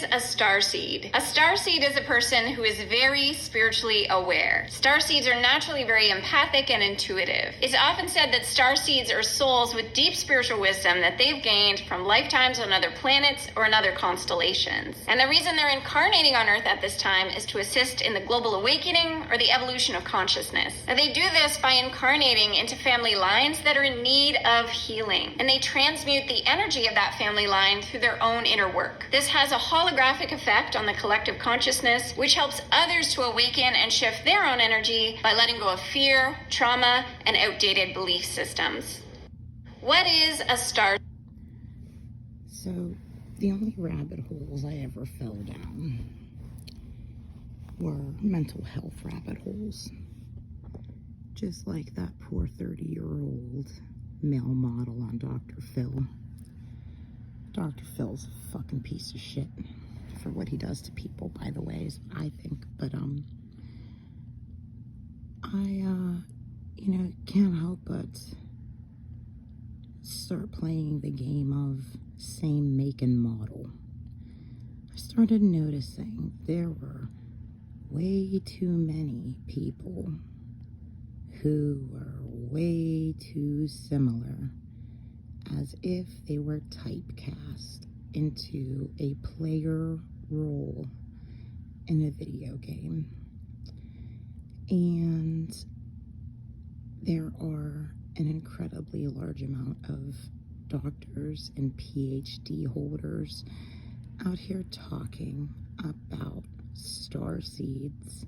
A starseed. A starseed is a person who is very spiritually aware. Starseeds are naturally very empathic and intuitive. It's often said that starseeds are souls with deep spiritual wisdom that they've gained from lifetimes on other planets or in other constellations. And the reason they're incarnating on Earth at this time is to assist in the global awakening or the evolution of consciousness. Now, they do this by incarnating into family lines that are in need of healing, and they transmute the energy of that family line through their own inner work. This has a holographic effect on the collective consciousness, which helps others to awaken and shift their own energy by letting go of fear, trauma, and outdated belief systems. What is a star? So, the only rabbit holes I ever fell down were mental health rabbit holes. Just like that poor 30-year-old male model on Dr. Phil. Dr. Phil's a fucking piece of shit for what he does to people, by the way, I think. But, can't help but start playing the game of same make and model. I started noticing there were way too many people who were way too similar, as if they were typecast into a player role in a video game. And there are an incredibly large amount of doctors and PhD holders out here talking about starseeds,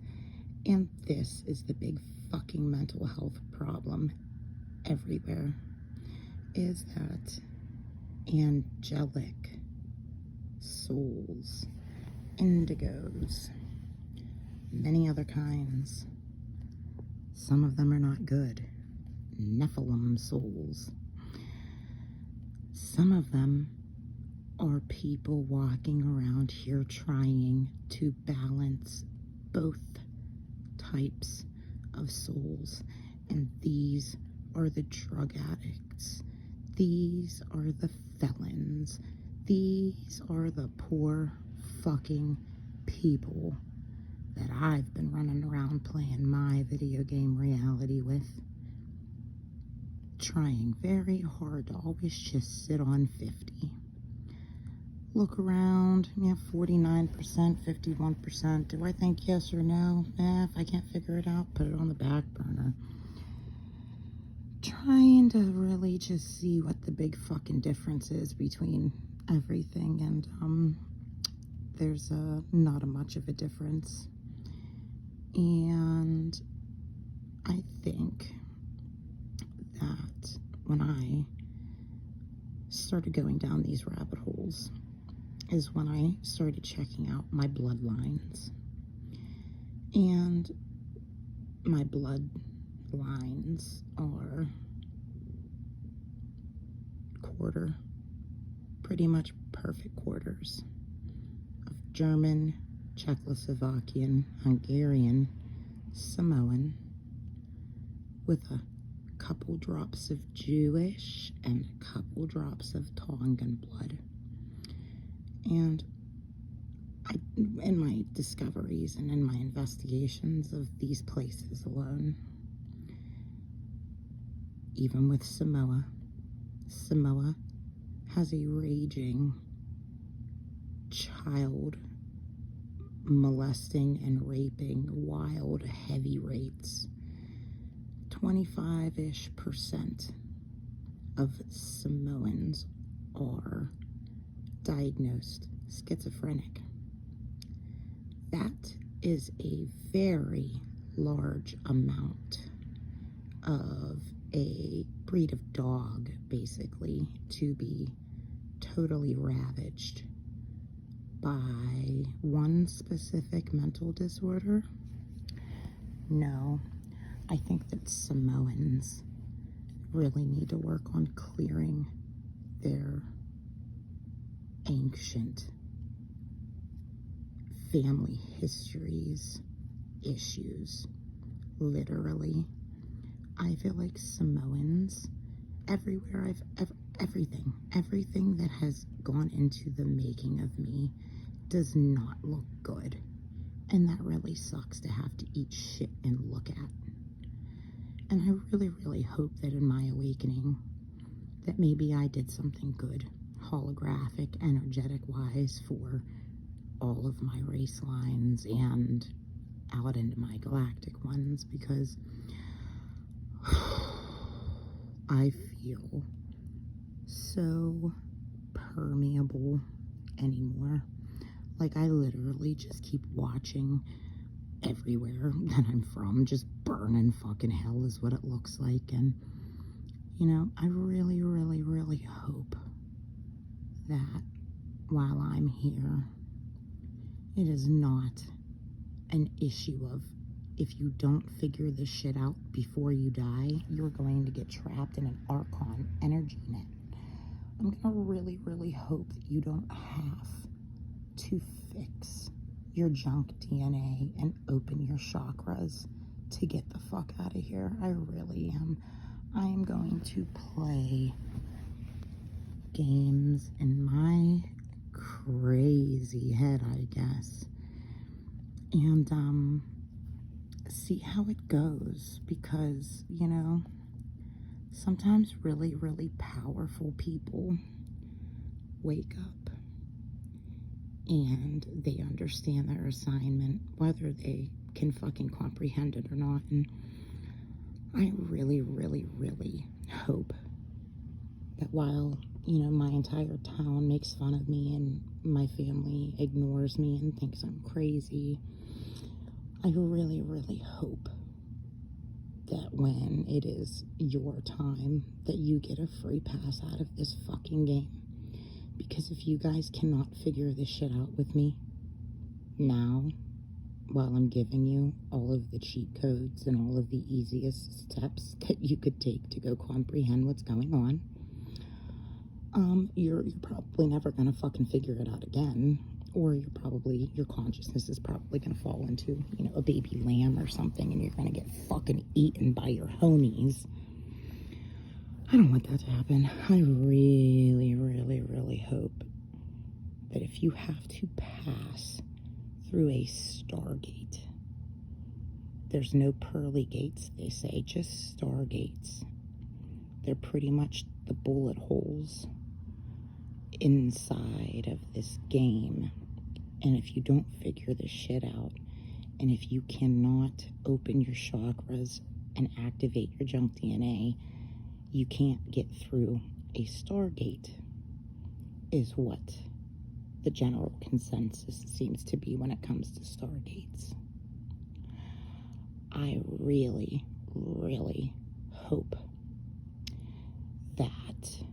and this is the big fucking mental health problem everywhere, is that angelic souls, indigos, many other kinds, some of them are not good, Nephilim souls, some of them are people walking around here trying to balance both types of souls, and these are the drug addicts, these are the felons, these are the poor fucking people that I've been running around playing my video game reality with, trying very hard to always just sit on 50. Look around, 49%, 51%. Do I think yes or no? If I can't figure it out, put it on the back burner. Trying to really just see what the big fucking difference is between everything, and there's not much of a difference. And I think that when I started going down these rabbit holes is when I started checking out my bloodlines. And my bloodlines are pretty much perfect quarters of German, Czechoslovakian, Hungarian, Samoan, with a couple drops of Jewish and a couple drops of Tongan blood. And in my discoveries and in my investigations of these places alone, even with Samoa has a raging child molesting and raping, wild, heavy rates. 25-ish% of Samoans are diagnosed schizophrenic. That is a very large amount of a breed of dog, basically, to be totally ravaged by one specific mental disorder. No, I think that Samoans really need to work on clearing their ancient family histories, issues. Literally, I feel like Samoans, everything that has gone into the making of me does not look good. And that really sucks to have to eat shit and look at. And I really, really hope that in my awakening, that maybe I did something good, holographic, energetic-wise, for all of my race lines and out into my galactic ones, because I feel so permeable anymore. Like, I literally just keep watching everywhere that I'm from just burn in fucking hell is what it looks like. And, you know, I really, really, really hope that while I'm here, it is not an issue of, if you don't figure this shit out before you die, you're going to get trapped in an Archon energy net. I'm gonna really, really hope that you don't have to fix your junk DNA and open your chakras to get the fuck out of here. I really am. I am going to play games in my crazy head, I guess, and see how it goes, because, you know, sometimes really, really powerful people wake up and they understand their assignment, whether they can fucking comprehend it or not. And I really, really, really hope that while, you know, my entire town makes fun of me and my family ignores me and thinks I'm crazy, I really, really hope that when it is your time, that you get a free pass out of this fucking game. Because if you guys cannot figure this shit out with me now, while I'm giving you all of the cheat codes and all of the easiest steps that you could take to go comprehend what's going on, you're probably never gonna fucking figure it out again. Or your consciousness is probably gonna fall into, you know, a baby lamb or something, and you're gonna get fucking eaten by your homies. I don't want that to happen. I really, really, really hope that if you have to pass through a Stargate, there's no pearly gates, they say, just Stargates. They're pretty much the bullet holes inside of this game. And if you don't figure this shit out, and if you cannot open your chakras and activate your junk DNA, you can't get through a Stargate, is what the general consensus seems to be when it comes to Stargates. I really, really hope that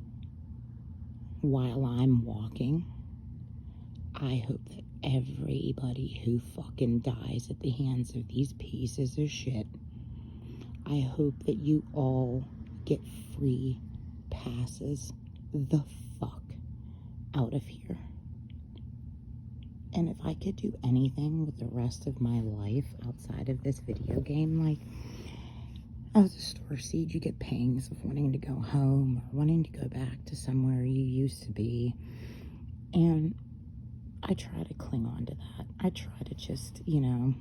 while I'm walking, I hope that everybody who fucking dies at the hands of these pieces of shit, I hope that you all get free passes the fuck out of here. And if I could do anything with the rest of my life outside of this video game, like, as a Starseed, you get pangs of wanting to go home or wanting to go back to somewhere you used to be. And I try to cling on to that. I try to just, you know,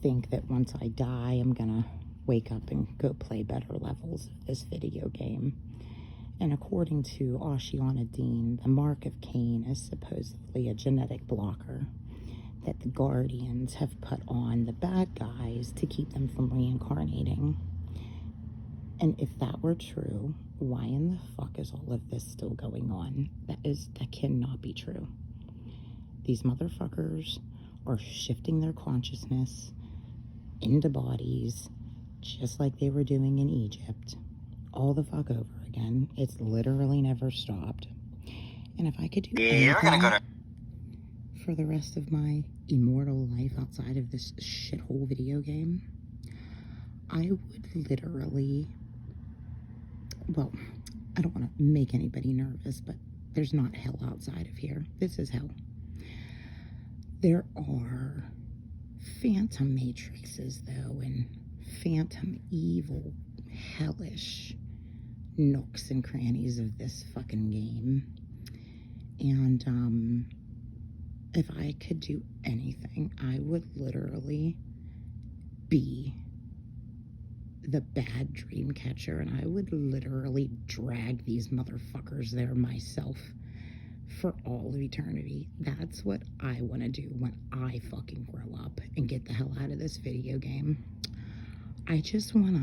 think that once I die, I'm gonna wake up and go play better levels of this video game. And according to Oceana Dean, the mark of Cain is supposedly a genetic blocker that the Guardians have put on the bad guys to keep them from reincarnating. And if that were true, why in the fuck is all of this still going on? That cannot be true. These motherfuckers are shifting their consciousness into bodies just like they were doing in Egypt, all the fuck over again. It's literally never stopped. And if I could do anything for the rest of my immortal life outside of this shithole video game, I would literally, well, I don't want to make anybody nervous, but there's not hell outside of here. This is hell. There are phantom matrices, though, and phantom evil, hellish nooks and crannies of this fucking game. And, If I could do anything, I would literally be the bad dream catcher, and I would literally drag these motherfuckers there myself for all of eternity. That's what I want to do when I fucking grow up and get the hell out of this video game. I just want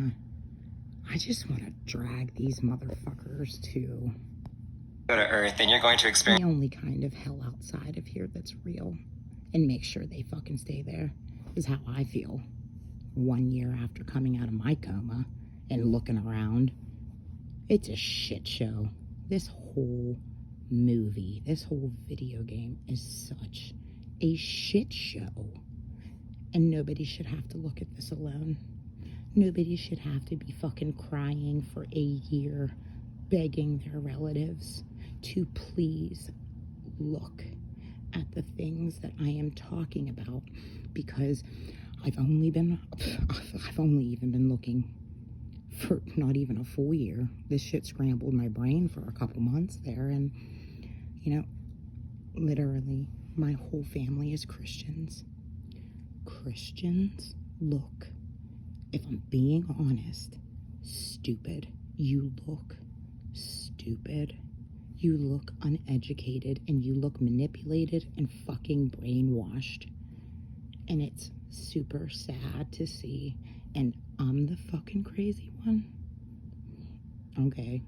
to drag these motherfuckers to Go to Earth, and you're going to experience the only kind of hell outside of here that's real, and make sure they fucking stay there, is how I feel 1 year after coming out of my coma and looking around. It's a shit show. This whole movie, this whole video game is such a shit show. And nobody should have to look at this alone. Nobody should have to be fucking crying for a year, begging their relatives to please look at the things that I am talking about, because I've only even been looking for not even a full year. This shit scrambled my brain for a couple months there, and you know, literally my whole family is Christians. Christians look, if I'm being honest, stupid. You look stupid. You look uneducated, and you look manipulated and fucking brainwashed. And it's super sad to see. And I'm the fucking crazy one. Okay.